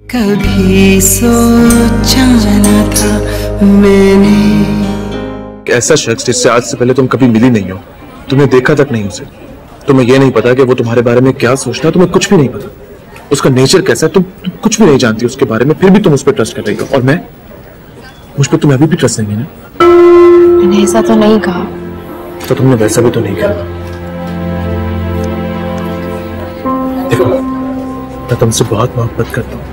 कभी सोचा न था मैंने। ऐसा शख्स जिससे आज से पहले तुम कभी मिली नहीं हो, तुम्हें देखा तक नहीं उसे, तुम्हें यह नहीं पता कि वो तुम्हारे बारे में क्या सोचता है, तुम्हें कुछ भी नहीं पता उसका नेचर कैसा है, तुम कुछ भी नहीं जानती उसके बारे में, फिर भी तुम उस पर ट्रस्ट कर रही हो। और मैं, मुझ पर तुम्हें अभी भी ट्रस्ट नहीं है ना? मैंने ऐसा तो नहीं कहा। तो तुमने वैसा भी तो नहीं कहा। देखो, मैं तुमसे बहुत मोहब्बत करता हूँ,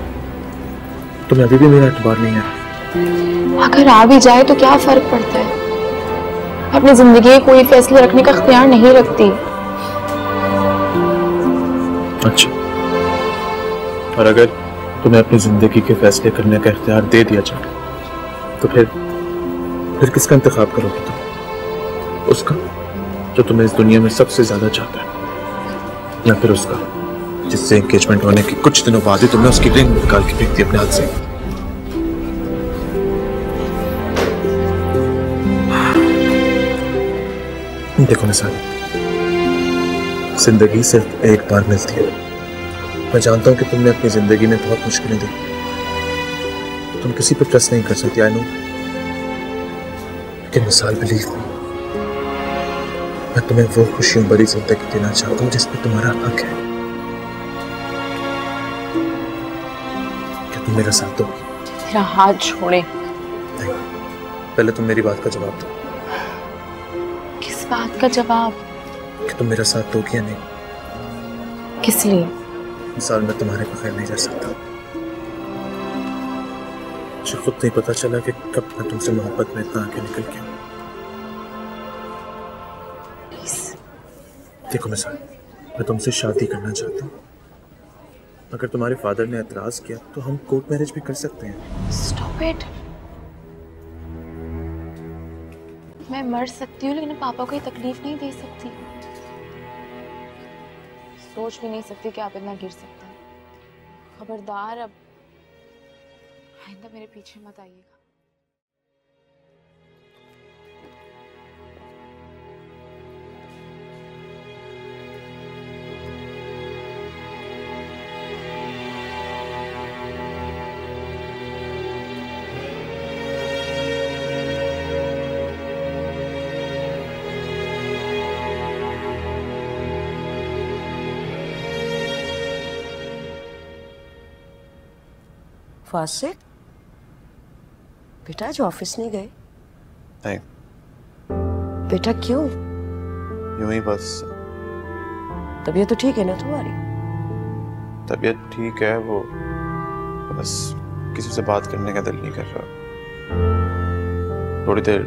तुम्हें अभी भी मेरा एतबार नहीं है। अगर आ भी जाए तो क्या फर्क पड़ता है? अपनी जिंदगी में कोई फैसले रखने का इख्तियार नहीं रखती। अच्छा, और अगर तुम्हें अपनी जिंदगी के फैसले करने का इख्तियार दे दिया जाए तो फिर किसका इंतखाब करोगे तुम? उसका जो तुम्हें इस दुनिया में सबसे ज्यादा चाहता है, या फिर उसका जिससे एंगेजमेंट होने के कुछ दिनों बाद ही तुमने उसकी रिंग निकाल के फेंक दी अपने हाथ से? देखो निसार, जिंदगी सिर्फ एक बार मिलती है। मैं जानता हूं कि तुमने अपनी जिंदगी में बहुत मुश्किलें दी, तुम किसी पर ट्रस्ट नहीं कर सकती, आई नो, लेकिन मिसाल बिलीव मी, मैं तुम्हें वो खुशियों भरी जिंदगी देना चाहता हूं जिसमें तुम्हारा हक है। क्या तुम मेरा साथ दोगी? मेरा हाथ छोड़े। नहीं, पहले तुम मेरी बात का जवाब दो। किस बात का जवाब? कि तुम मेरा साथ दोगी या नहीं? किस लिए? मिसाल, मैं तुम्हारे बगैर नहीं रह सकता। मुझे खुद नहीं पता चला कि कब मैं तुमसे मोहब्बत में इतना आगे निकल गया। देखो मिसाल, मैं तुमसे शादी करना चाहता हूँ। अगर तुम्हारे फादर ने एतराज किया तो हम कोर्ट मैरिज भी कर सकते हैं। Stop it. मैं मर सकती हूँ लेकिन पापा को ये तकलीफ नहीं दे सकती। सोच भी नहीं सकती कि आप इतना गिर सकते हैं। खबरदार, अब आइंदा मेरे पीछे मत आइएगा। फासिल, बेटा आज ऑफिस नहीं गए? नहीं। बेटा क्यों? यूं ही बस। तबीयत तो ठीक है ना तुम्हारी? तबीयत ठीक है, वो बस किसी से बात करने का दिल नहीं कर रहा। थोड़ी देर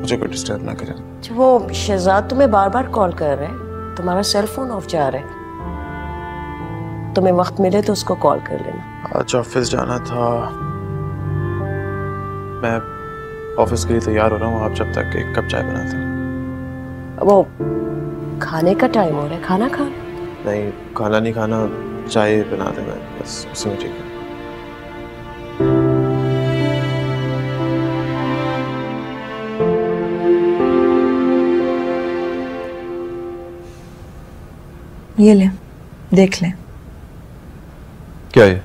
मुझे कोई डिस्टर्ब ना करें। वो शहजाद तुम्हें बार बार कॉल कर रहे हैं, तुम्हारा सेल फोन ऑफ जा रहा है। तुम्हें वक्त मिले तो उसको कॉल कर लेना। आज ऑफिस जाना था, मैं ऑफिस के लिए तैयार हो रहा हूँ। आप जब तक एक कप चाय बनाते हो। वो खाने का टाइम हो रहा है, खाना खा। नहीं, खाना नहीं खाना, चाय बना दे, मैं बस उसी में ठीक है। ये ले, देख ले। क्या है?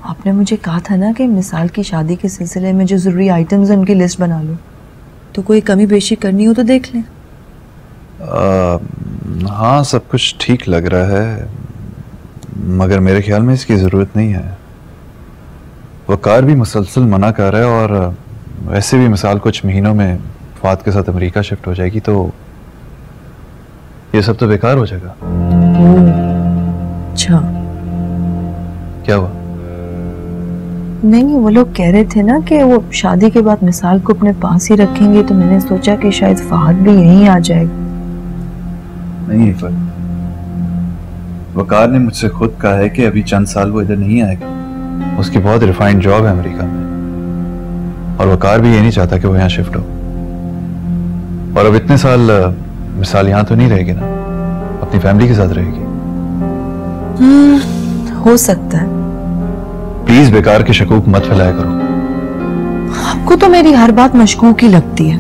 आपने मुझे कहा था ना कि मिसाल की शादी के सिलसिले में जो जरूरी आइटम्स हैं उनकी लिस्ट बना लो, तो कोई कमी पेशी करनी हो तो देख लें। हाँ, सब कुछ ठीक लग रहा है, मगर मेरे ख्याल में इसकी ज़रूरत नहीं है। वकार भी मुसलसल मना कर रहा है, और वैसे भी मिसाल कुछ महीनों में फात के साथ अमेरिका शिफ्ट हो जाएगी, तो ये सब तो बेकार हो जाएगा। अच्छा, क्या हुआ? नहीं, वो लोग कह रहे थे ना कि वो शादी के बाद मिसाल को अपने पास ही रखेंगे, तो मैंने सोचा कि शायद फहद भी यहीं आ जाएगा। नहीं फर, वकार ने मुझसे खुद कहा है कि अभी चंद साल वो इधर नहीं आएगा। उसकी बहुत रिफाइंड जॉब है अमेरिका में, और वकार भी ये नहीं चाहता कि वो यहाँ शिफ्ट हो। और अब इतने साल मिसाल यहाँ तो नहीं रहेगी ना, अपनी फैमिली के साथ रहेगी। हो सकता है। प्लीज बेकार के शकूक मत फैलाया करो। आपको तो मेरी हर बात मशकूक ही लगती है,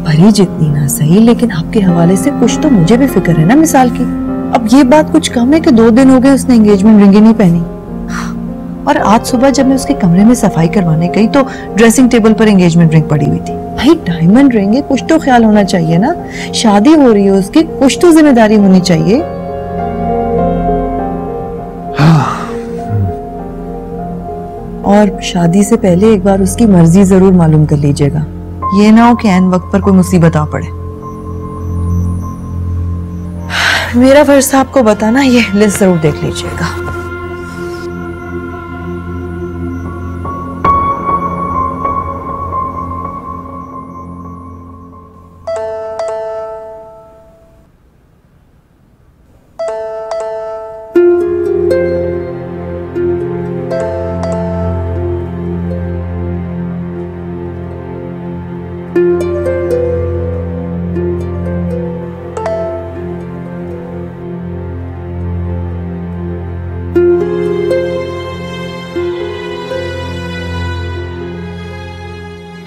भरी जितनी ना सही, लेकिन आपके हवाले से कुछ तो मुझे भी फिक्र है ना मिसाल की। अब ये बात कुछ कम है कि 2 दिन हो गए उसने एंगेजमेंट रिंग ही नहीं पहनी। और आज सुबह जब मैं उसके कमरे में सफाई करवाने गई तो ड्रेसिंग टेबल पर एंगेजमेंट रिंग पड़ी हुई थी। भाई डायमंड रिंग है, कुछ तो ख्याल होना चाहिए ना, शादी हो रही है उसकी, कुछ तो जिम्मेदारी होनी चाहिए। और शादी से पहले एक बार उसकी मर्जी जरूर मालूम कर लीजिएगा, ये ना हो कि ऐन वक्त पर कोई मुसीबत आ पड़े। मेरा फर्ज था आपको बताना, ये लिस्ट जरूर देख लीजिएगा।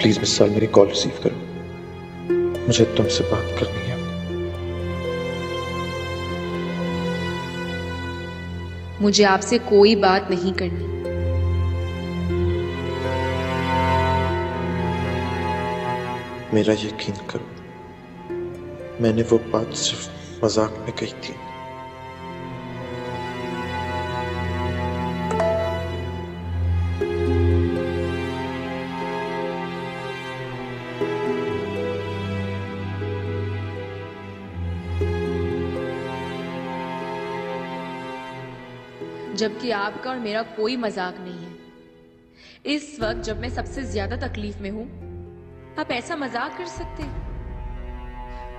प्लीज मिस साल मेरी कॉल रिसीव करो, मुझे तुमसे बात करनी है। मुझे आपसे कोई बात नहीं करनी। मेरा यकीन करो, मैंने वो बात सिर्फ मजाक में कही थी। जबकि आपका और मेरा कोई मजाक नहीं है। इस वक्त जब मैं सबसे ज्यादा तकलीफ में हूं, आप ऐसा मजाक कर सकते हैं?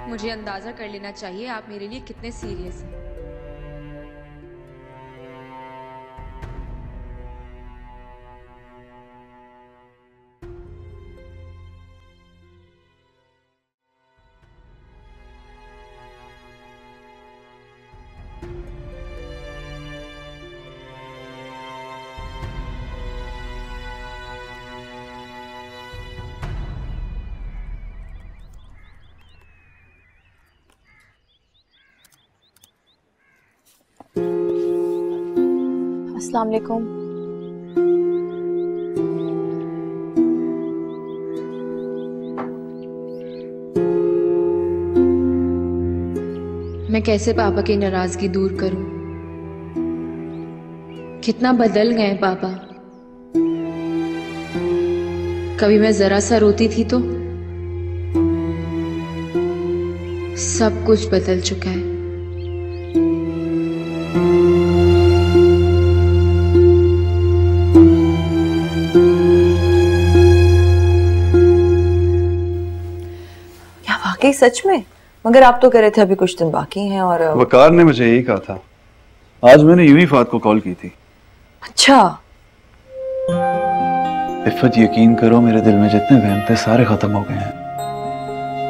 मुझे अंदाजा कर लेना चाहिए आप मेरे लिए कितने सीरियस हैं। अस्सलाम वालेकुम। मैं कैसे पापा की नाराजगी दूर करूं? कितना बदल गए पापा। कभी मैं जरा सा रोती थी तो सब कुछ बदल चुका है। वाकई सच में? मगर आप तो कह रहे थे अभी कुछ दिन बाकी हैं। और वकार ने मुझे यही कहा था। आज मैंने यूं ही फात को कॉल की थी। अच्छा। इफ़त यकीन करो, मेरे दिल में जितने वहम थे सारे खत्म हो गए हैं।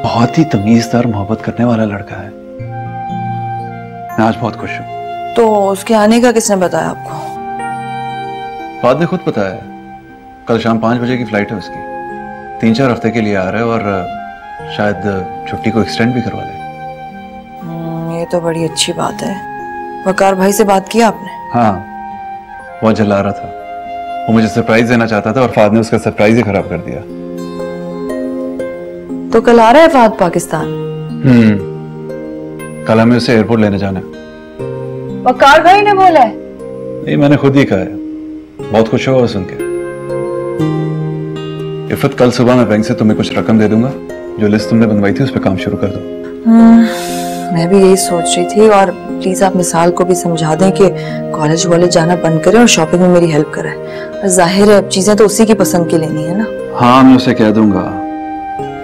बहुत ही तमीजदार मोहब्बत करने वाला लड़का है। मैं आज बहुत खुश हूँ। तो उसके आने का किसने बताया आपको? फात ने खुद बताया। कल शाम 5 बजे की फ्लाइट है उसकी। 3-4 हफ्ते के लिए आ रहा है और शायद छुट्टी को एक्सटेंड भी करवा ले। ये तो बड़ी अच्छी बात है। वकार भाई से बात की आपने? हाँ, बहुत जला रहा था। वो मुझे सरप्राइज देना चाहता था और फाद ने उसका सरप्राइज ही खराब कर दिया। तो कल आ रहा है फाद पाकिस्तान? कल हमें उसे एयरपोर्ट लेने जाना है। वकार भाई ने बोला है? नहीं, मैंने खुद ही कहा है। बहुत खुश हुआ सुन के। इफ़त, कल सुबह मैं बैंक से तुम्हें कुछ रकम दे दूंगा। जो लिस्ट तुमने बनवाई थी उस पर काम शुरू कर दो। मैं भी यही सोच रही थी। और प्लीज आप मिसाल को भी समझा दें कि कॉलेज वॉलेज जाना बंद करें और शॉपिंग में मेरी हेल्प करें। और जाहिर है चीजें तो उसी की पसंद की लेनी है ना। हाँ, मैं उसे कह दूंगा।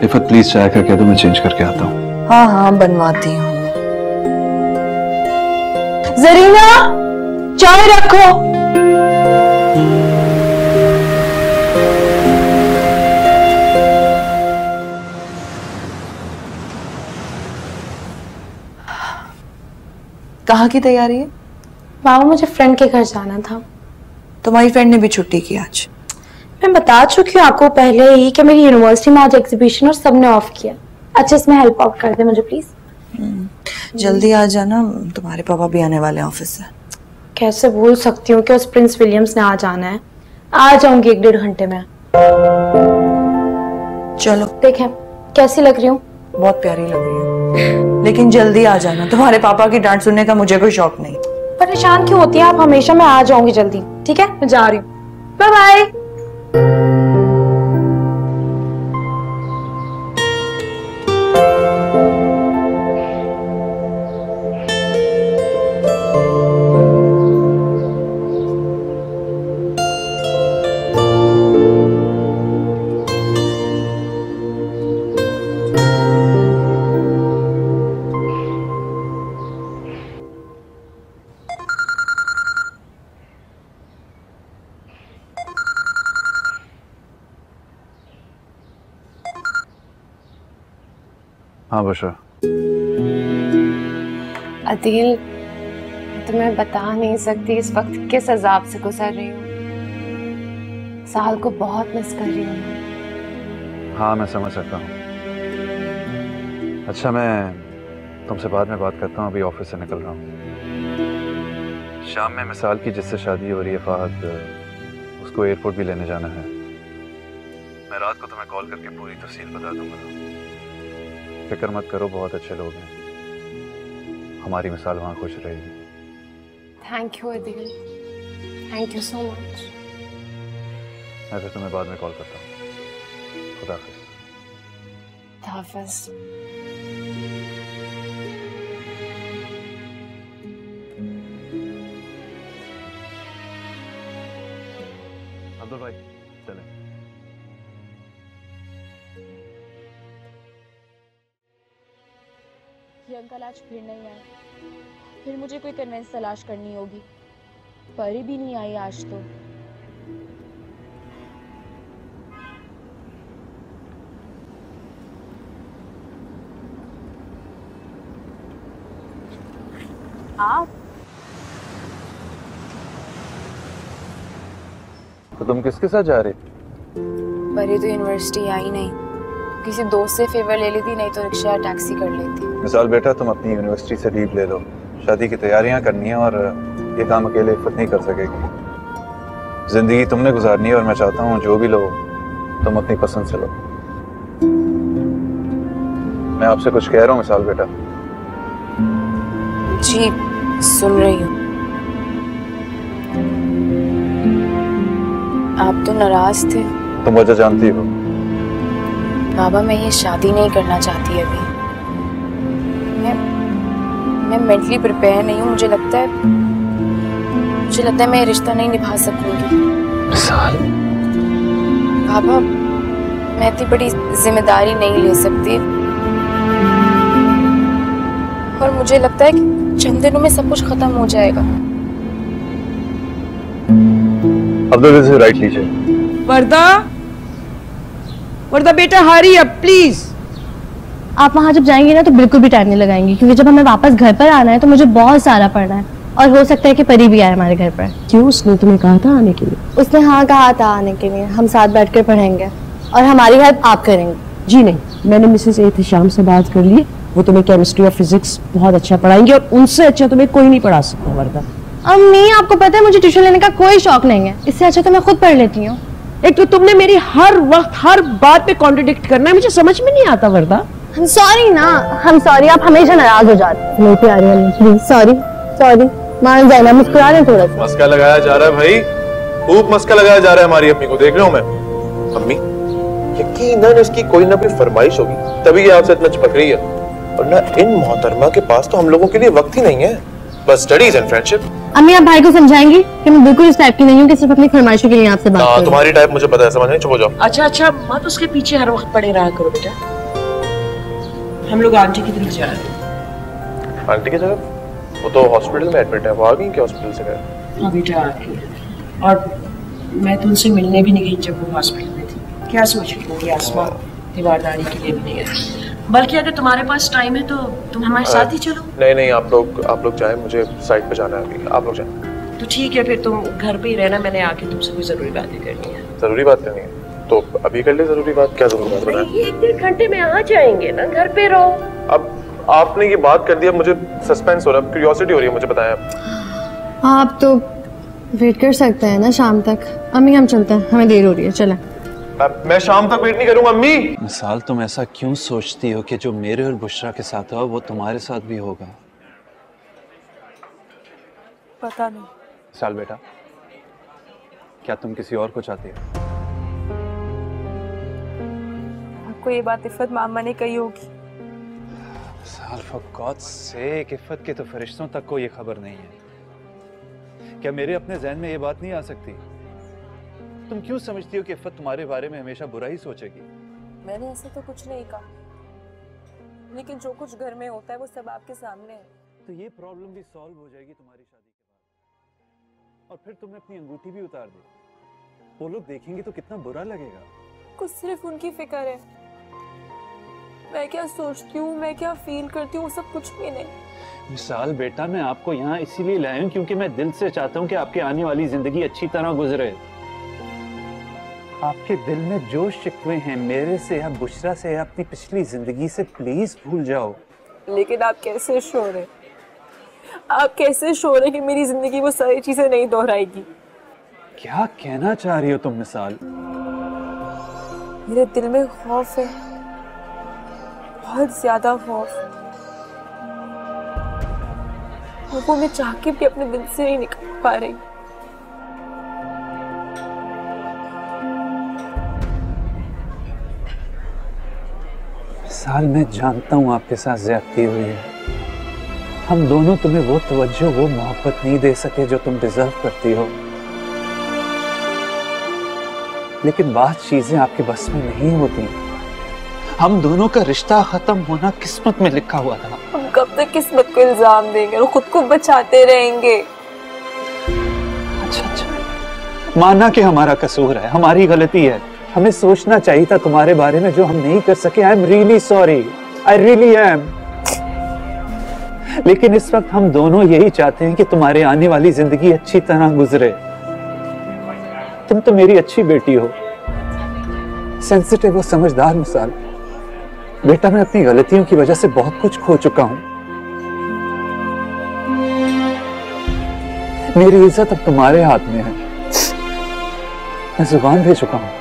इफ़त प्लीज चाय का कह दो, मैं चेंज करके आता हूँ। हाँ हाँ, बनवाती हूँ। जरीना, चाय रखो। कहाँ की तैयारी है? बाबा, मुझे फ्रेंड के घर जाना था। तुम्हारी फ्रेंड ने भी छुट्टी की आज? मैं बता चुकी हूँ आपको पहले ही कि मेरी यूनिवर्सिटी में आज एग्जीबिशन और सबने ऑफ किया। अच्छा, इसमें हेल्प आउट कर दे मुझे प्लीज। जल्दी आ जाना, तुम्हारे पापा भी आने वाले हैं ऑफिस से। कैसे भूल सकती हूँ कि उस प्रिंस विलियम्स ने आ जाना है। आ जाऊंगी 1-1.5 घंटे में। चलो देखें कैसी लग रही हूँ? बहुत प्यारी लग रही है, लेकिन जल्दी आ जाना। तुम्हारे पापा की डांट सुनने का मुझे कोई शौक नहीं। परेशान क्यों होती है आप हमेशा? मैं आ जाऊंगी जल्दी, ठीक है? मैं जा रही हूँ, बाय बाय। हाँ बशा। अदील, तुम्हें बता नहीं सकती इस वक्त किस अजाब से गुजर रही हूँ। साल को बहुत मिस कर रही हूँ। हाँ मैं समझ सकता हूँ। अच्छा मैं तुमसे बाद में बात करता हूँ, अभी ऑफिस से निकल रहा हूँ। शाम में मिसाल की जिससे शादी हो रही है फहद, उसको एयरपोर्ट भी लेने जाना है। मैं रात को तुम्हें कॉल करके पूरी तफसील बता दूंगा। फिक्र मत करो, बहुत अच्छे लोग हैं। हमारी मिसाल वहाँ खुश रहेगी। Thank you Adeel, thank you so much. मैं फिर तुम्हें बाद में कॉल करता हूँ। खुदा हाफिज। अब्दुल भाई चलें। ये अंकल आज फिर नहीं आए, फिर मुझे कोई कन्वेंस तलाश करनी होगी। परी भी नहीं आई आज तो। आप तो तुम किसके साथ जा रही? परी तो यूनिवर्सिटी आई नहीं, किसी दोस्त से फेवर ले लेती, नहीं तो रिक्शा या टैक्सी कर लेती। मिसाल बेटा तुम अपनी यूनिवर्सिटी से लीव ले लो, शादी की तैयारियां करनी है और ये काम अकेले खुद नहीं कर सकेगी। जिंदगी तुमने गुजारनी है और मैं चाहता हूँ जो भी लो तुम अपनी पसंद से लो। मैं आपसे कुछ कह रहा हूँ मिसाल बेटा। जी सुन रही हूँ। आप तो नाराज थे। तुम वजह जानती हो। बाबा मैं ये शादी नहीं करना चाहती अभी। मैं मेंटली प्रिपेयर नहीं हूँ। मुझे लगता है मैं ये रिश्ता नहीं निभा सकूंगी। मिसाल बाबा मैं इतनी बड़ी जिम्मेदारी नहीं ले सकती, और मुझे लगता है कि चंद दिनों में सब कुछ खत्म हो जाएगा। अब्दुल से राइट लीजिए। वर्दा बेटा हरी अब प्लीज। आप वहाँ जब जाएंगे ना तो बिल्कुल भी टाइम नहीं लगाएंगी, क्योंकि जब हमें वापस घर पर आना है तो मुझे बहुत सारा पढ़ना है, और हो सकता है कि परी भी आए हमारे घर पर। क्यों, उसने तुम्हें कहा था आने के लिए? उसने हाँ कहा था आने के लिए। हम साथ बैठकर पढ़ेंगे और हमारी हेल्प आप करेंगे। जी नहीं, मैंने मिसेस एहतशाम से बात कर ली, वो तुम्हें केमिस्ट्री और फिजिक्स बहुत अच्छा पढ़ाएंगे, और उनसे अच्छा तुम्हें कोई नहीं पढ़ा सकता। वर्दा अम्मी आपको पता है मुझे ट्यूशन लेने का कोई शौक नहीं है, इससे अच्छा तो मैं खुद पढ़ लेती हूँ। एक तो तुमने मेरी हर वक्त हर बात पे कॉन्ट्रडिक्ट करना है, मुझे समझ में नहीं आता। वर्दा हम सॉरी ना, हम सॉरी। आप हमेशा नाराज हो जाते हैं। नहीं प्यारी वाली प्लीज सॉरी सॉरी मान जाए ना, मुस्कुरा रहे थोड़ा सा। मस्का लगाया जा रहा है भाई, खूब मस्का लगाया जा रहा है हमारी अम्मी को, देख रहा हूँ मैं। अम्मी यकीनन इसकी कोई ना कोई फरमाइश होगी तभी ये आपसे इतना चिपक रही है, और ना इन मोहतरमा के पास तो हम लोगों के लिए वक्त ही नहीं है, बस स्टडीज एंड फ्रेंडशिप। अम्मी आप भाई को समझाएंगी कि मैं बिल्कुल इस टाइप की नहीं हूँ कि सिर्फ अपनी फरमाइशों के लिए आपसे बात करूं। तुम्हारी टाइप मुझे पता है, समझ नहीं, चुप हो जाओ। अच्छा मत उसके पीछे हर वक्त पड़े रहा करो बेटा। हम लोग आंटी की तरफ जा रहे हैं। आंटी की तरफ? वो तो हॉस्पिटल में एडमिट है, वो आ गई क्या हॉस्पिटल से गए? हाँ बेटा आ गई, और मैं तो उनसे मिलने भी नहीं गई जब वो हॉस्पिटल में थी। क्या सोच रही होगी आसमा, दीवारदारी के लिए भी नहीं गई। बल्कि अगर तुम्हारे पास टाइम है तो तुम हमारे साथ ही चलो। नहीं आप लोग जाए, मुझे साइट पे जाना है अभी, आप लोग जाए। तो ठीक है, फिर तुम घर पे ही रहना, मैंने आके तुमसे कोई जरूरी बातें करनी है। जरूरी बात करनी है तो अभी कर ले। जरूरी बात क्या जरूरी बात बताएं? 1-1.5 घंटे में आ जाएंगे ना, घर पे रहो। आपने ये बात कर दिया, मुझे सस्पेंस हो रहा है, क्यूरियोसिटी हो रही है, मुझे बताया। आप तो वेट कर सकते हैं ना शाम तक। अम्मी हम चलते हैं, हमें देर हो रही है, चलें। मैं शाम तक वेट नहीं करूंगा अम्मी। मिसाल, तुम ऐसा क्यों सोचती हो कि जो मेरे और बुशरा के साथ हुआ वो तुम्हारे साथ भी होगा? पता नहीं। मिसाल बेटा, क्या तुम किसी और को चाहती हो? आपको ये बात इफ़त मामा ने कही होगी। मिसाल, फॉर गॉड्स सेक, इफ़त के तो फरिश्तों तक को ये खबर नहीं है। क्या मेरे अपने ज़हन में ये बात नहीं आ सकती? तुम क्यों समझती हो कि इफ़त तुम्हारे बारे में हमेशा बुरा ही सोचेगी? मैंने ऐसा तो कुछ नहीं कहा, लेकिन जो कुछ घर में होता है वो सब आपके सामने है। तो ये प्रॉब्लम भी सॉल्व हो जाएगी तुम्हारी शादी के बाद, और फिर तुमने अपनी अंगूठी भी उतार दी। वो लोग देखेंगे तो कितना बुरा लगेगा। कुछ सिर्फ उनकी फिक्र है, मैं क्या सोचती हूँ, मैं क्या फील करती हूँ, वो सब कुछ भी नहीं। मिसाल बेटा, मैं आपको यहाँ इसीलिए लाया हूँ क्योंकि मैं दिल से चाहता हूँ कि आपकी आने वाली जिंदगी अच्छी तरह गुजरे। आपके दिल में जो शिकवे हैं मेरे से या बुशरा से या अपनी पिछली जिंदगी से, प्लीज भूल जाओ। लेकिन आप कैसे श्योर हैं? आप कैसे श्योर हैं कि मेरी जिंदगी वो सारी चीजें नहीं दोहराएगी? क्या कहना चाह रही हो तुम मिसाल? मेरे दिल में खौफ है, बहुत ज्यादा खौफ, और वो मैं चाह के भी अपने दिल से नहीं निकाल पा रही। मिसाल, मैं जानता हूँ आपके साथ ज्यादती हुई है। हम दोनों तुम्हें वो तवज्जो, वो मोहब्बत नहीं दे सके जो तुम डिजर्व करती हो, लेकिन बात चीजें आपके बस में नहीं होती। हम दोनों का रिश्ता खत्म होना किस्मत में लिखा हुआ था। हम कब तक किस्मत को इल्जाम देंगे और खुद को बचाते रहेंगे? अच्छा, माना कि हमारा कसूर है, हमारी गलती है, हमें सोचना चाहिए था तुम्हारे बारे में जो हम नहीं कर सके। I am really sorry, I really am. लेकिन इस वक्त हम दोनों यही चाहते हैं कि तुम्हारे आने वाली जिंदगी अच्छी तरह गुजरे। तुम तो मेरी अच्छी बेटी हो, सेंसिटिव और समझदार मिसाल। बेटा, मैं अपनी गलतियों की वजह से बहुत कुछ खो चुका हूं। मेरी इज्जत अब तुम्हारे हाथ में है। मैं जुबान दे चुका हूं।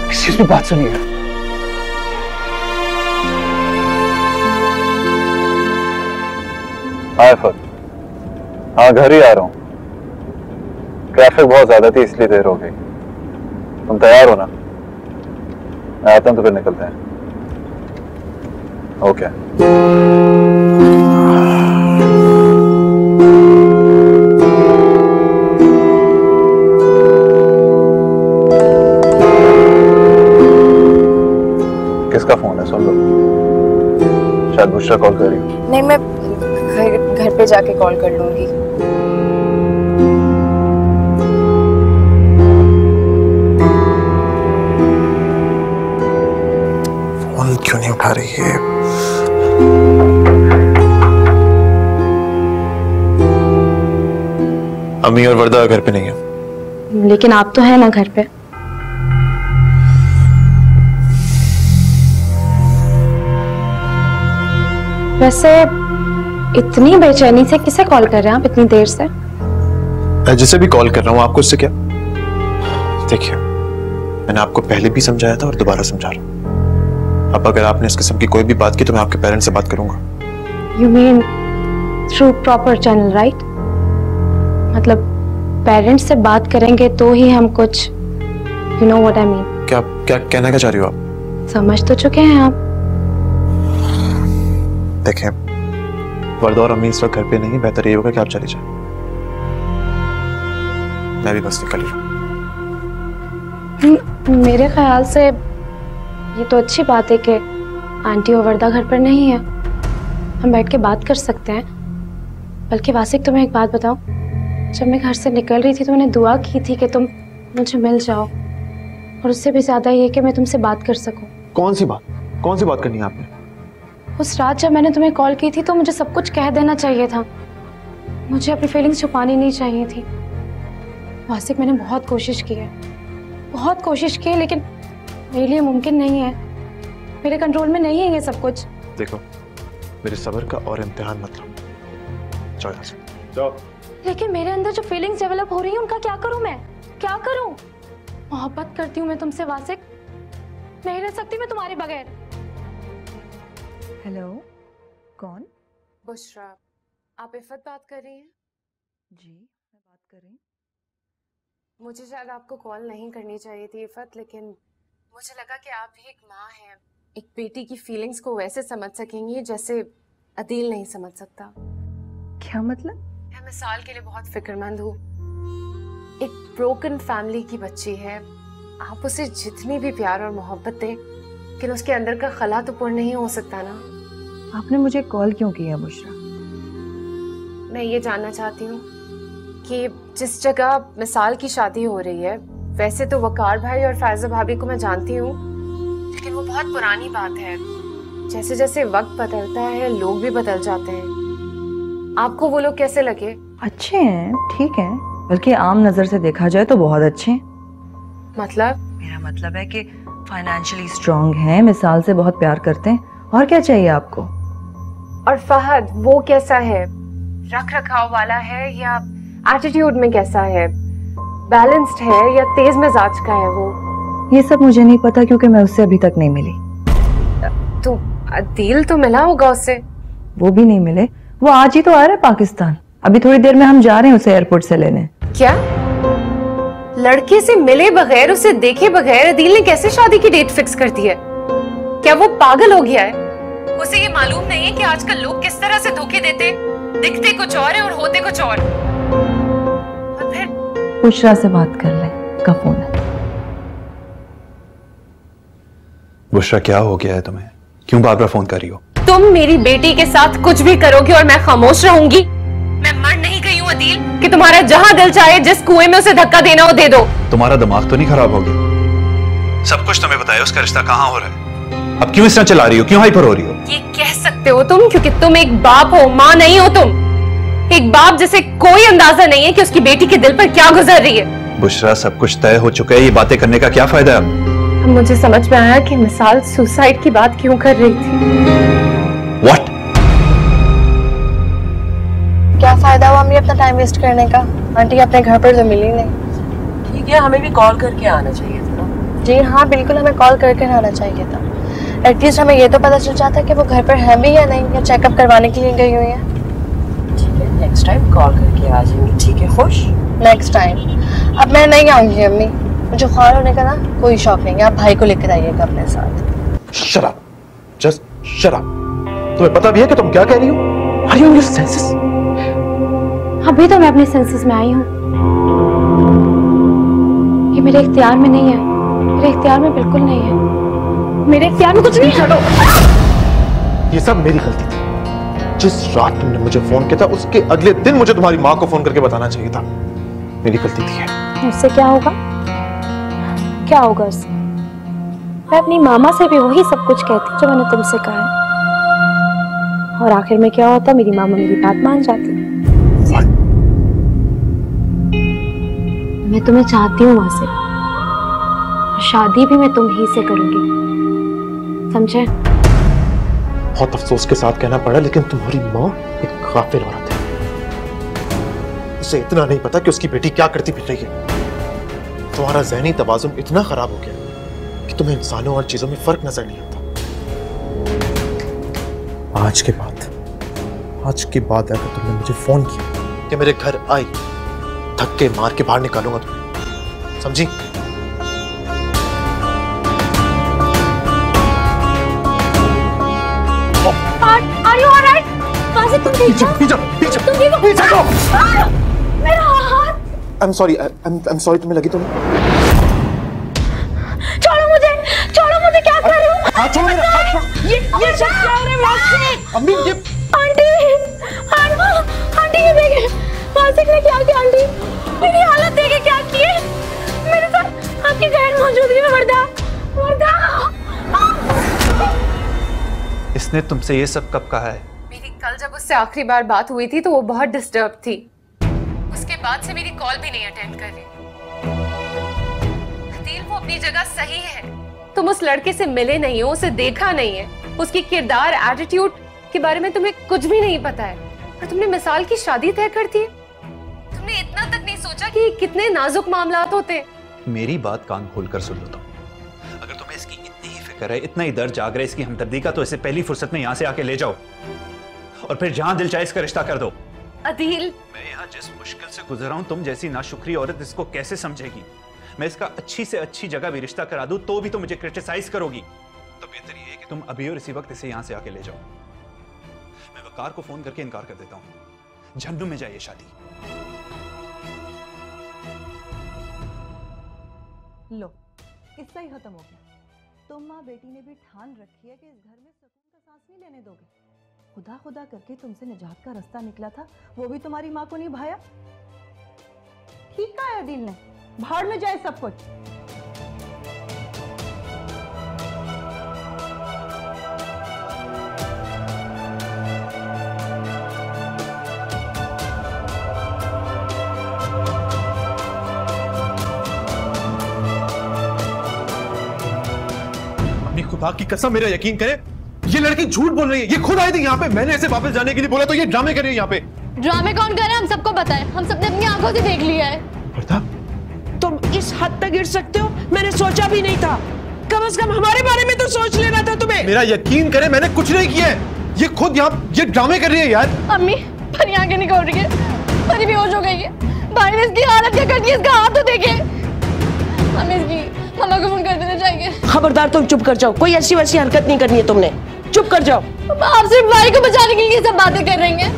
किसी की बात सुनिए। हाँ इफ़त, हाँ घर ही आ रहा हूँ। ट्रैफिक बहुत ज्यादा थी इसलिए देर हो गई। तुम तैयार हो ना? मैं आता हूँ तो फिर निकलते हैं। ओके। किसका फोन है? सुन लो, शायद बुशरा कॉल कर रही हो। नहीं, मैं घर पे जाके कॉल कर लूंगी। फोन क्यों नहीं उठा रही है? अम्मी और वर्दा घर पे नहीं है। लेकिन आप तो है ना घर पे। वैसे इतनी बेचैनी से किसे कॉल कर रहे हैं आप इतनी देर से? मैं जिसे भी कॉल कर रहा हूँ, आपको इससे क्या? देखिए, मैंने आपको पहले भी समझाया था और दोबारा समझा रहा हूँ। अब अगर आपने इस किस्म की कोई भी बात की तो मैं आपके पेरेंट्स से बात करूंगा। You mean through proper channel, right? मतलब पेरेंट्स से बात करेंगे तो ही हम कुछ, you know what I mean? क्या क्या कहना क्या चाह रही हो आप? समझ तो चुके हैं आप। देखें, वर्दा और अम्मी इस वक्त घर पे नहीं, बेहतर ये होगा कि आप चले जाएं। मैं भी बस निकल रहा हूँ। मेरे ख्याल से ये तो अच्छी बात है कि आंटी और वर्दा घर पर नहीं है, हम बैठ के बात कर सकते हैं। बल्कि वासिक, तुम्हें एक बात बताऊं, जब मैं घर से निकल रही थी तो मैंने दुआ की थी कि तुम मुझे मिल जाओ, और उससे भी ज्यादा ये कि मैं तुमसे बात कर सकूं। कौन सी बात करनी है आपने? उस रात जब मैंने तुम्हें कॉल की थी तो मुझे सब कुछ कह देना चाहिए था, मुझे अपनी फीलिंग्स छुपानी नहीं चाहिए थी। वासिक, मैंने बहुत कोशिश की है, लेकिन मेरे लिए मुमकिन नहीं है, मेरे कंट्रोल में नहीं है ये सब कुछ। देखो, मेरे सब्र का और इम्तिहान मत लो। जाओ यहाँ से, जाओ। लेकिन मेरे अंदर जो फीलिंग्स डेवलप हो रही हैं उनका क्या करूं मैं? क्या करूं? मोहब्बत करती हूँ मैं तुमसे वासिक, नहीं रह सकती मैं तुम्हारे बगैर। हेलो, कौन? बुशरा, आप इफ़त बात कर रही हैं? जी, मैं बात कर रही हूँ। मुझे शायद आपको कॉल नहीं करनी चाहिए थी इफ़त, लेकिन मुझे लगा कि आप भी एक माँ हैं, एक बेटी की फीलिंग्स को वैसे समझ सकेंगी जैसे अदील नहीं समझ सकता। क्या मतलब? मैं मिसाल के लिए बहुत फिक्रमंद हूँ। एक ब्रोकन फैमिली की बच्ची है, आप उसे जितनी भी प्यार और मोहब्बत दें, लेकिन उसके अंदर का खला तो पूर्ण नहीं हो सकता ना। आपने मुझे कॉल क्यों किया बुशरा? मैं ये जानना चाहती हूँ कि जिस जगह मिसाल की शादी हो रही है, वैसे तो वकार भाई और फैज़ा भाभी को मैं जानती हूँ, लेकिन वो बहुत पुरानी बात है। जैसे जैसे वक्त बदलता है लोग भी बदल जाते हैं। आपको वो लोग कैसे लगे? अच्छे हैं, ठीक है, बल्कि आम नजर से देखा जाए तो बहुत अच्छे हैं। मतलब? मेरा मतलब है कि फाइनेंशियली स्ट्रांग हैं, मिसाल से बहुत प्यार करते हैं, और क्या चाहिए आपको? और फहद वो कैसा है? रख रखाव वाला है या एटीट्यूड में कैसा है? बैलेंस्ड है या तेज मिजाज का है वो? ये सब मुझे नहीं पता क्योंकि मैं उससे अभी तक नहीं मिली। तो अदील तो मिला होगा उससे? वो भी नहीं मिले, वो आज ही तो आ रहा है पाकिस्तान। अभी थोड़ी देर में हम जा रहे हैं उसे एयरपोर्ट से लेने। क्या? लड़के से मिले बगैर, उसे देखे बगैर अदील ने कैसे शादी की डेट फिक्स कर दी है? क्या वो पागल हो गया है? उसे ये मालूम नहीं है कि आजकल लोग किस तरह से धोखे देते, दिखते कुछ और है और होते कुछ और फिर बुशरा से बात कर ले, का फोन है। बुशरा, क्या हो गया है तुम्हें? क्यों बार बार फोन कर रही हो? तुम मेरी बेटी के साथ कुछ भी करोगे और मैं खामोश रहूंगी? मैं मर नहीं गई हूँ अदील कि तुम्हारा जहां दिल चाहे जिस कुएं में उसे धक्का देना हो दे दो। तुम्हारा दिमाग तो नहीं खराब हो गया? सब कुछ तुम्हें बताया, उसका रिश्ता कहाँ हो रहा है? अब क्यों इस तरह चला रही हो? क्यों हाइपर हो रही हो? ये कह सकते हो तुम क्योंकि तुम एक बाप हो, माँ नहीं हो तुम। एक बाप जिसे कोई अंदाजा नहीं है कि उसकी बेटी के दिल पर क्या गुजर रही है। बुशरा, सब कुछ तय हो चुका है, ये बातें करने का क्या फायदा है? अब मुझे समझ में आया कि मिसाल सुसाइड की बात क्यों कर रही थी। What? क्या फायदा हुआ हमें अपना टाइम वेस्ट करने का? आंटी अपने घर पर तो मिली नहीं। ठीक है, हमें भी कॉल करके आना चाहिए था ना। जी हाँ, बिल्कुल हमें कॉल करके आना चाहिए था। एटलीस्ट हमें ये तो पता चल जाता कि वो घर पर है भी या नहीं, या चेकअप करवाने के लिए गई हुई है। ठीक है, नेक्स्ट टाइम कॉल करके आ जाएंगे। ठीक है, खुश? Next time. अब मैं नहीं आऊंगी अम्मी, मुझे ख्वार होने का ना कोई शौक नहीं है। आप भाई को लेकर आइएगा अपने साथ। Shut up. Just shut up. तुम्हें पता भी है कि तुम क्या कह रही हो? Are you in your senses? अभी तो मैं अपने सेंसेस में आई हूँ। ये मेरे इख्तियार में नहीं है, मेरे इख्तियार में बिल्कुल नहीं है, मेरे इख्तियार में कुछ नहीं है। ये सब मेरी गलती थी। जिस रात तुमने मुझे फोन किया था उसके अगले दिन मुझे तुम्हारी माँ को फोन करके बताना चाहिए था। मेरी गलती थी। उससे क्या होगा? क्या होगा उससे? मैं अपनी मामा से भी वही सब कुछ कहती जो मैंने तुमसे कहा है, और आखिर में क्या होता? मेरी मामा मेरी बात मान जाती। मैं तुम्हें चाहती हूँ वासिफ, शादी भी मैं तुम ही से करूंगी, समझे? बहुत अफसोस के साथ कहना पड़ा, लेकिन तुम्हारी माँ एक गाफिल औरत है। उसे इतना नहीं पता कि उसकी बेटी क्या करती फिर रही है। तुम्हारा ज़हनी तवाज़ुन इतना खराब हो गया कि तुम्हें इंसानों और चीजों में फर्क नजर नहीं आता। आज के बाद अगर तुमने मुझे फोन किया कि मेरे घर आई, धक्के मार के बाहर निकालूंगा तुम्हें, समझी? Are you alright? वासिफ, तुम ठीक हो? पीछे तुम ठीक हो? मेरा हाथ। I'm sorry तुम्हें लगी तुम्हें? छोड़ो मुझे, क्या कर रहे हो? हाथ छोड़ो मेरा, हाथ छोड़ो। ये शख्स क्या हो रहा है वासिफ? अम्मी ये आंटी ये देखे, वासिफ ने क्या किया? आंटी मेरी हालत देखे क्या की है? मेरे साथ आपकी गैर मौजूदगी में वर्दा। इसने तुमसे ये सब कब कहा है? मेरी कल जब उससे आखिरी बार बात हुई थी तो वो बहुत डिस्टर्ब थी। उसके बाद से मेरी कॉल भी नहीं अटेंड कर रही। अदील, वो अपनी जगह सही है, तुम उस लड़के से मिले नहीं हो, उसे देखा नहीं है, उसकी किरदार, एटीट्यूड के बारे में तुम्हें कुछ भी नहीं पता है, और तुमने मिसाल की शादी तय कर दी। तुमने इतना तक नहीं सोचा कि कितने नाजुक मामलात होते। मेरी बात कान खोलकर सुन लो तुम। अगर तुम्हें इसकी इतनी ही फिक्र है, इतना ही दर्द जाग रहा है इसकी हमदर्दी का, तो इसे पहली फुर्सत में यहां से आके ले जाओ और फिर जहां दिल चाहे इसका रिश्ता कर दो। अदील, मैं यहाँ जिस मुश्किल से गुजर रहा हूं, तुम जैसी नाशुक्री औरत इसको कैसे समझेगी? मैं इसका अच्छी से अच्छी जगह भी रिश्ता करा दूं तो भी तुम मुझे क्रिटिसाइज करोगी। तो बेहतर ये है कि तुम अभी और इसी वक्त इसे यहां से आके ले जाओ। मैं वकार को फोन करके इनकार कर देता हूं। जहन्नुम में जाइए शादी। लो, किस्सा ही खत्म हो गया। तुम माँ बेटी ने भी ठान रखी है कि इस घर में सुकून का सांस नहीं लेने दोगे। खुदा खुदा करके तुमसे निजात का रास्ता निकला था, वो भी तुम्हारी माँ को निभाया। ठीक कहा है दिल ने, भाड़ में जाए सब कुछ। अपनी खुदा की कसम मेरा यकीन करे, ये लड़की झूठ बोल रही है। ये खुद आई थी यहाँ पे, मैंने ऐसे वापस जाने के लिए बोला तो ये ड्रामे कर रही है यहाँ पे। ड्रामे कौन कर रहा है हम सबको पता है, हम सबने अपनी आंखों से देख लिया है। तुम इस हद तक गिर सकते हो, मैंने सोचा भी नहीं था। कम से कम हमारे बारे में तो सोच लेना था तुम्हें। मेरा यकीन करे, मैंने कुछ नहीं किया है। ये खुद यहाँ ये ड्रामे कर रही है यार। अम्मी, परी आंखें निकल रही है, परी बेहोश हो गई है। भाई ने इसकी हालत क्या कर दी, इसका हाथ तो देखे। हमें इसकी मामा को फोन कर देना चाहिए। खबरदार, तुम चुप कर जाओ, कोई ऐसी वैसी हरकत नहीं करनी है तुमने, चुप कर जाओ। आप सिर्फ भाई को बचाने के लिए सब बातें कर रही हैं।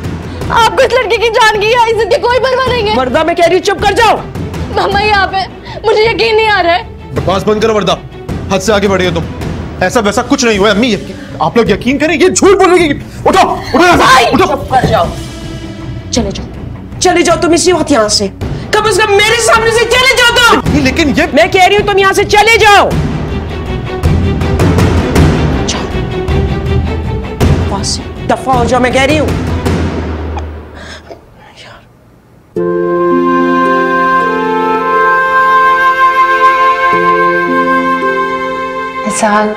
आपको इस लड़के की जान की या इज्जत की कोई परवाह नहीं है। वर्दा, मैं कह रही हूँ चुप कर जाओ। मामा यहाँ पे, मुझे यकीन नहीं आ रहा है। बकवास बंद करो वर्दा, हद से आगे बढ़ गए तुम। ऐसा वैसा कुछ नहीं हुआ अम्मी, आप लोग यकीन करें, ये झूठ बोल रही है। उठो उठो, चुप कर जाओ, चले जाओ तुम इसी वक्त यहाँ से। कम से कम मेरे सामने से चले जाओ तुम। लेकिन ये मैं कह रही हूँ तुम यहाँ से चले जाओ। दफा हो जाओ, मैं कह रही हूँ। मिसाल,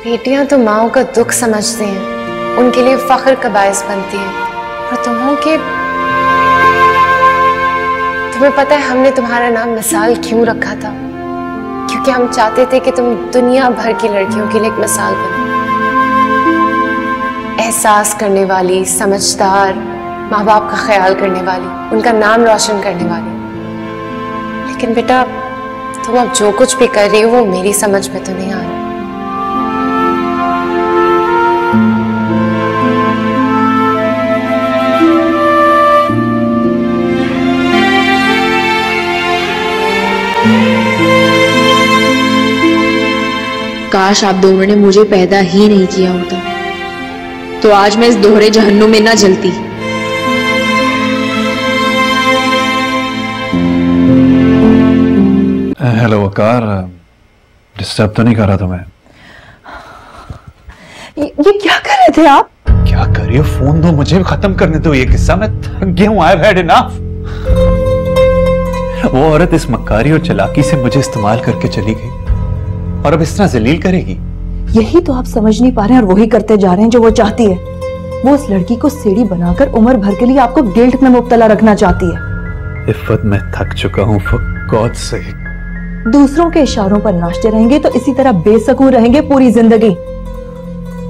बेटियां तो माओ का दुख समझती हैं, उनके लिए फख्र का बायस बनती हैं। और तुम्हें पता है हमने तुम्हारा नाम मिसाल क्यों रखा था? क्योंकि हम चाहते थे कि तुम दुनिया भर की लड़कियों के लिए एक मिसाल बनो। एहसास करने वाली, समझदार, माँ बाप का ख्याल करने वाली, उनका नाम रोशन करने वाली। लेकिन बेटा, तुम अब जो कुछ भी कर रही हो वो मेरी समझ में तो नहीं आ रहा। काश आप दोनों ने मुझे पैदा ही नहीं किया होता, तो आज मैं इस दोहरे जहन्नुम में ना जलती। हेलो वकार, डिस्टर्ब तो नहीं कर रहा तुम्हें? ये क्या कर रहे थे आप? क्या कर रही हो? फोन दो मुझे, खत्म करने दो ये किस्सा। मैं थक गया हूं, I've had enough। वो औरत इस मक्कारी और चालाकी से मुझे इस्तेमाल करके चली गई और अब इस तरह जलील करेगी। यही तो आप समझ नहीं पा रहे हैं और वही करते जा रहे हैं जो वो चाहती है। वो उस लड़की को सीढ़ी बनाकर उम्र भर के लिए आपको गिल्ट में मुब्तला रखना चाहती है। इफ़्फ़त, मैं थक चुका हूं, for God's sake। दूसरों के इशारों पर नाचते रहेंगे तो इसी तरह बेसुकून रहेंगे पूरी जिंदगी।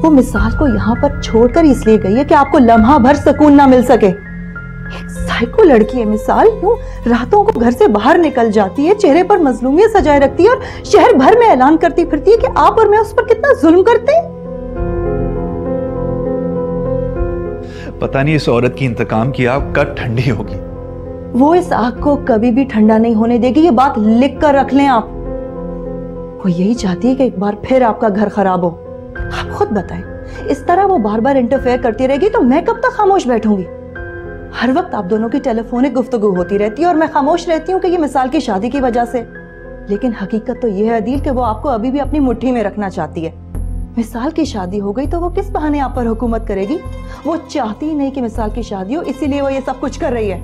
वो मिसाल को यहाँ पर छोड़कर इसलिए गई है कि आपको लम्हा भर सुकून ना मिल सके। एक साइको लड़की है मिसाल, यूं रातों को घर से बाहर निकल जाती है, चेहरे पर मजलूमियत सजाए रखती है और शहर भर में ऐलान करती फिरती है कि आप और मैं उस पर कितना जुल्म करते हैं। पता नहीं इस औरत की इंतकाम की आग कब ठंडी होगी। वो इस आग को कभी भी ठंडा नहीं होने देगी, ये बात लिख कर रख लें आप। वो यही चाहती है कि एक बार फिर आपका घर खराब हो। आप खुद बताएं, इस तरह वो बार बार इंटरफेयर करती रहेगी तो मैं कब तक खामोश बैठूंगी? हर वक्त आप दोनों की टेलीफोनिक गुफ्तगू होती रहती है और मैं खामोश रहती हूँ कि ये मिसाल की शादी की वजह से। लेकिन हकीकत तो ये है अदील कि वो आपको अभी भी अपनी मुट्ठी में रखना चाहती है। मिसाल की शादी हो गई तो वो किस बहाने आप पर हुकूमत करेगी? वो चाहती ही नहीं कि मिसाल की शादी हो, इसीलिए वो ये सब कुछ कर रही है।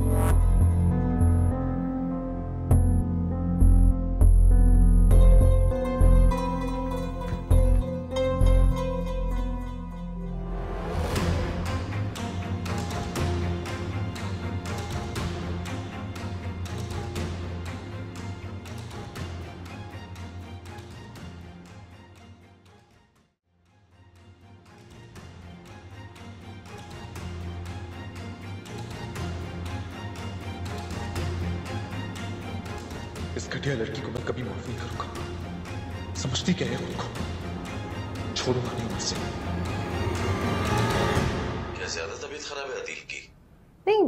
इस घटिया लड़की को मैं कभी माफ नहीं करूंगा। समझती क्या है खुद को? छोड़ूंगा नहीं मुझसे। क्या ज्यादा तबीयत खराब है अदील की? नहीं,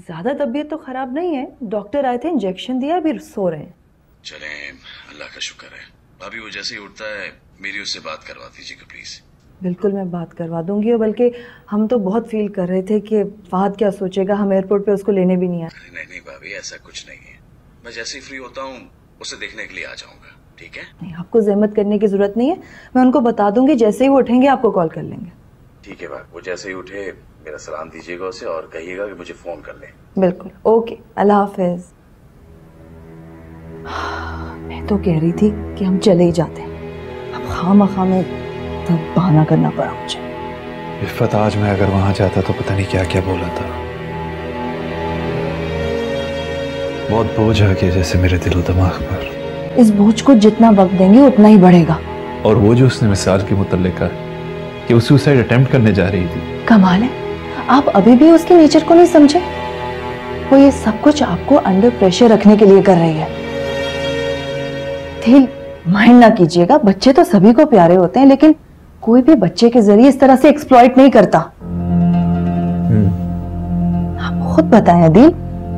ज्यादा तबीयत तो खराब नहीं है। डॉक्टर आए थे, इंजेक्शन दिया, अभी सो रहे हैं। चलें, अल्लाह का शुक्र है। भाभी वो जैसे ही उठता है मेरी उससे बात करवा दीजिएगा प्लीज। बिल्कुल मैं बात करवा दूंगी। और बल्कि हम तो बहुत फील कर रहे थे कि फहद क्या सोचेगा, हम एयरपोर्ट पे उसको लेने भी नहीं आए। नहीं भाभी, ऐसा कुछ नहीं है। मैं जैसे ही फ्री होता हूँ उसे देखने के लिए आ जाऊंगा, ठीक है? नहीं, आपको जहमत करने की जरूरत नहीं है। मैं उनको बता दूंगी, जैसे ही वो उठेंगे आपको कॉल कर लेंगे। ठीक है भाभी, वो जैसे ही उठे मेरा सलाम दीजिएगा उसे और कहिएगा कि मुझे फोन कर ले। बिल्कुल, ओके, अल्लाह हाफिज। मैं तो कह रही थी कि हम चले ही जाते हैं। अब खामखा में तब बहाना करना पड़ा मुझे। इफ़त, आज मैं अगर वहां जाता तो पता नहीं क्या क्या बोला था। बहुत बोझ आ गया जैसे मेरे दिलो दिमाग पर। इस बोझ को जितना वक्त देंगे उतना ही बढ़ेगा। और वो जो उसने मिसाल के मुतल्लिक कहा कि वो सुसाइड अटेम्प्ट करने जा रही थी। कमाल है, आप अभी भी उसके नेचर को नहीं समझे। वो ये सब कुछ आपको अंडर प्रेशर रखने के लिए कर रही है। दिल माइंड ना कीजिएगा, बच्चे तो सभी को प्यारे होते हैं, लेकिन कोई भी बच्चे के जरिए इस तरह से एक्सप्लॉइट नहीं करता। आप खुद बताएं अदील,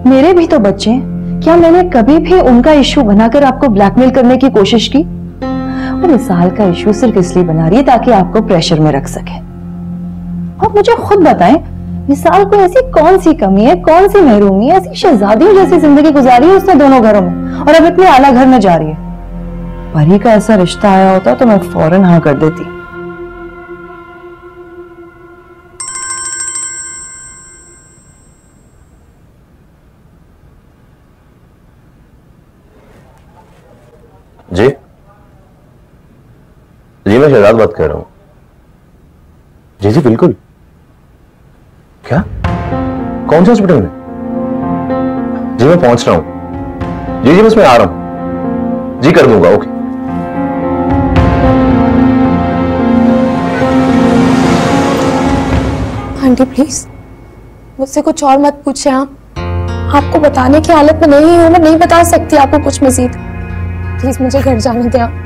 मेरे भी तो बच्चे हैं। क्या मैंने कभी भी उनका इशू बनाकर आपको ब्लैकमेल करने की कोशिश की? वो मिसाल का इशू सिर्फ इसलिए बना रही है ताकि आपको प्रेशर में रख सके। आप मुझे खुद बताएं, मिसाल को ऐसी कौन सी कमी है, कौन सी महरूमी है, ऐसी शहजादियों जैसी जिंदगी गुजारी है उसने दोनों घरों में, और अब इतने आला घर में जा रही है। परी का ऐसा रिश्ता आया होता तो मैं फौरन हाँ कर देती। जी जी, मैं शहजाद बात कर रहा हूं। जी जी बिल्कुल। क्या? कौन से हॉस्पिटल में? जी मैं पहुंच रहा हूं। जी जी बस मैं आ रहा हूं। जी कर दूंगा, ओके। आंटी प्लीज मुझसे कुछ और मत पूछे। आप आपको बताने की हालत में नहीं हूँ, मैं नहीं बता सकती आपको कुछ मजीद। प्लीज मुझे घर जाने दें आप।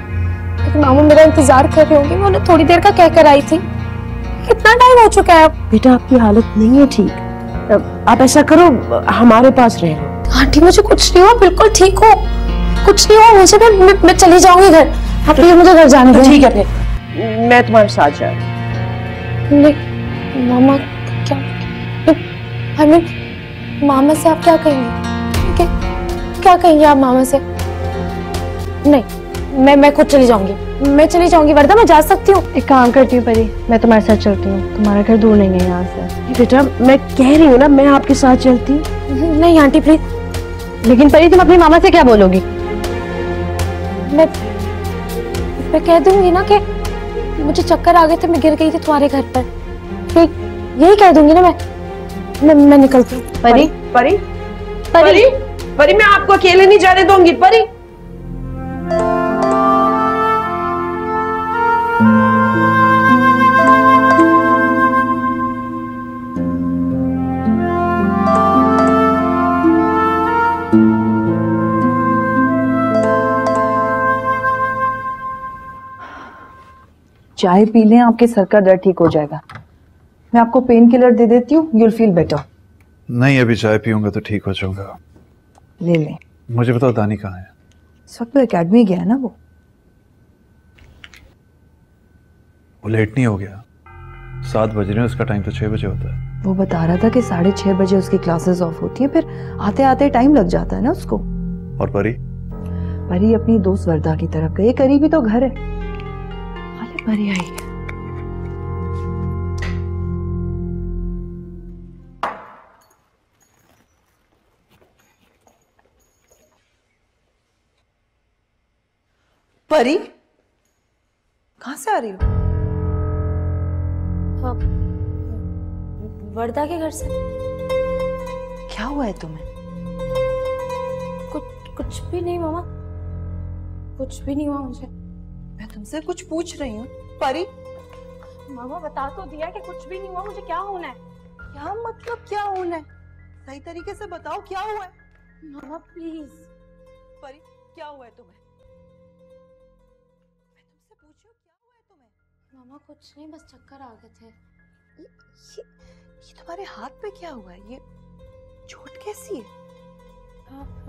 लेकिन मामू मेरा इंतजार कर रहे होंगे, मैं उन्हें थोड़ी देर का कहकर आई थी। कितना टाइम हो चुका है? बेटा आपकी हालत नहीं है ठीक। आप ऐसा करो, हमारे पास रह लो। आंटी मुझे कुछ नहीं हुआ, बिल्कुल ठीक हो, कुछ नहीं हुआ मुझे। मैं चली जाऊंगी घर। आप प्लीज मुझे घर जाने दें। ठीक है फिर मैं तुम्हारे साथ जा रही हूँ। मामा क्या, आई मीन मामा से आप क्या कहेंगे? क्या कहेंगे आप मामा से? नहीं मैं खुद चली जाऊंगी। मैं चली जाऊंगी वर्दा, मैं जा सकती हूँ। एक काम करती हूँ परी, मैं तुम्हारे साथ चलती हूँ। तुम्हारा घर दूर नहीं है यहाँ से। बेटा मैं कह रही हूँ ना, मैं आपके साथ चलती हूँ। नहीं आंटी प्लीज। लेकिन परी तुम अपनी मामा से क्या बोलोगी? मैं कह दूंगी ना कि मुझे चक्कर आ गए थे, मैं गिर गई थी तुम्हारे घर पर। ठीक यही कह दूंगी ना मैं निकलती हूँ। परी परी परी परी मैं आपको अकेले नहीं जाने दूंगी। परी चाय पी लें, आपके सर का दर्द ठीक हो जाएगा। मैं आपको पेन किलर दे देती हूँ, यूल फील बेटर। नहीं, अभी चाय पीऊंगा तो ठीक हो जाऊंगा। ले लें। मुझे बताओ दानी कहाँ है? इस वक्त एकेडमी गया है ना। वो लेट नहीं हो गया? 7 बज रहे हैं, उसका टाइम तो 6 बजे होता है। वो बता रहा था कि 6:30 बजे उसकी क्लासेस ऑफ होती है, फिर आते आते टाइम लग जाता है ना उसको। और परी? परी अपनी दोस्त वर्दा की तरफ गई, करीबी तो घर है। परी आई है। परी कहां से आ रही हो? हाँ, वर्दा के घर से। क्या हुआ है तुम्हें? कुछ भी नहीं मामा, कुछ भी नहीं हुआ मुझे। मैं तुमसे कुछ पूछ रही हूँ परी। मामा बता तो दिया कि कुछ भी नहीं हुआ मुझे। क्या होना है? क्या मतलब क्या होना है? सही तरीके से बताओ क्या हुआ है? मामा प्लीज। परी क्या हुआ है तुम्हें? मैं तुमसे पूछूं क्या हुआ है तुम्हें? मामा कुछ नहीं, बस चक्कर आ गए थे। ये तुम्हारे हाथ पे क्या हुआ है? ये चोट कैसी है?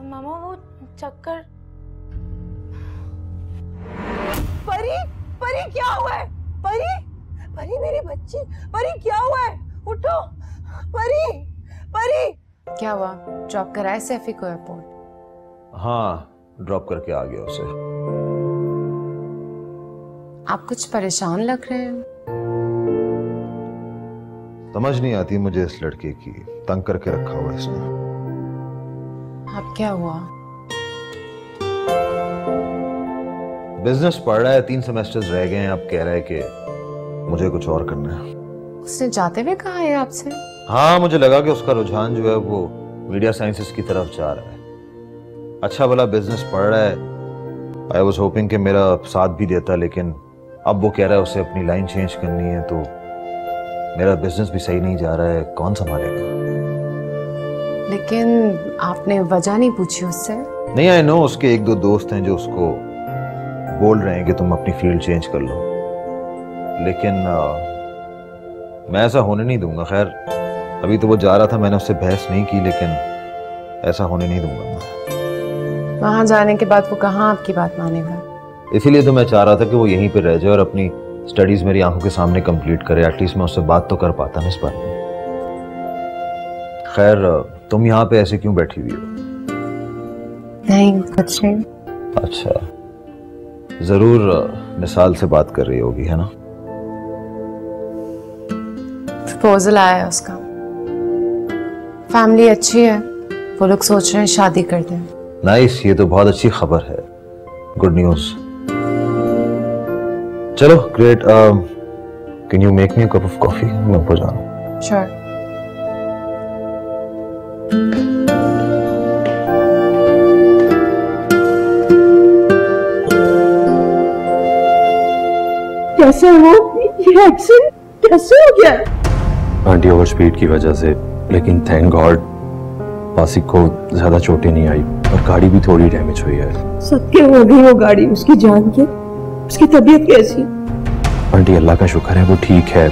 मामा वो चक्कर। परी, परी क्या हुआ है? परी, परी मेरी बच्ची, परी क्या हुआ है? उठो, परी, परी। क्या हुआ? ड्रॉप कराए सैफी को एयरपोर्ट? हाँ, ड्रॉप करके आ गया उसे। आप कुछ परेशान लग रहे हैं। समझ नहीं आती मुझे इस लड़के की, तंग करके रखा हुआ है इसने। अब क्या हुआ? बिजनेस पढ़ रहा है, 3 सेमेस्टर्स रह गए हैं, अब कह रहा है कि मुझे कुछ और करना है। उसने जाते हुए कहा है आपसे? हाँ, मुझे लगा कि उसका रुझान जो है वो मीडिया साइंसेस की तरफ जा रहा है। अच्छा भला बिजनेस पढ़ रहा है। आई वॉज होपिंग कि मेरा साथ भी देता, लेकिन अब वो कह रहा है उसे अपनी लाइन चेंज करनी है, तो मेरा बिजनेस भी सही नहीं जा रहा है, कौन संभालेगा? लेकिन आपने वजह नहीं पूछी उससे? नहीं, आई नो उसके 1-2 दोस्त हैं जो उसको बोल रहे हैं कि तुम अपनी फील्ड चेंज कर लो, लेकिन मैं ऐसा होने नहीं दूंगा। खैर अभी तो वो जा रहा था, मैंने उससे बहस नहीं की, लेकिन ऐसा होने नहीं दूंगा मैं। वहां जाने के बाद वो कहाँ आपकी बात मानेगा? इसीलिए तो मैं चाह रहा था कि वो यहीं पे रह जाए और अपनी स्टडीज मेरी आंखों के सामने कंप्लीट करे, एटलीस्ट मैं उससे बात तो कर पाता ना इस बारे में। खैर तुम यहाँ पे ऐसे क्यों बैठी हुई हो? नहीं कुछ नहीं। अच्छा, जरूर मिसाल से बात कर रही होगी, है ना? प्रपोजल आया है उसका, फैमिली अच्छी है, वो लोग सोच रहे हैं शादी कर दें। नाइस, ये तो बहुत अच्छी खबर है, गुड न्यूज। चलो great, can you make me a cup of coffee? मैं ऊपर जा रहा हूँ। श्योर। कैसे वो ये एक्सीडेंट कैसे हो गया? आंटी ओवर स्पीड की वजह से, लेकिन थैंक गॉड वासिक को ज्यादा चोटें नहीं आई और गाड़ी भी थोड़ी डैमेज हुई है। सदके हो गई वो गाड़ी उसकी जान के। उसकी तबीयत कैसी? आंटी अल्लाह का शुक्र है वो ठीक है।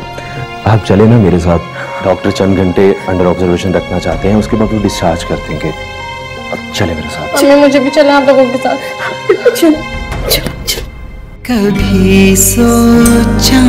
आप चले ना मेरे साथ, डॉक्टर चंद घंटे अंडर ऑब्जर्वेशन रखना चाहते हैं, उसके बाद वो डिस्चार्ज कर देंगे। अब चले मेरे साथ। मुझे भी चलना आप लोगों के साथ। कभी सोचा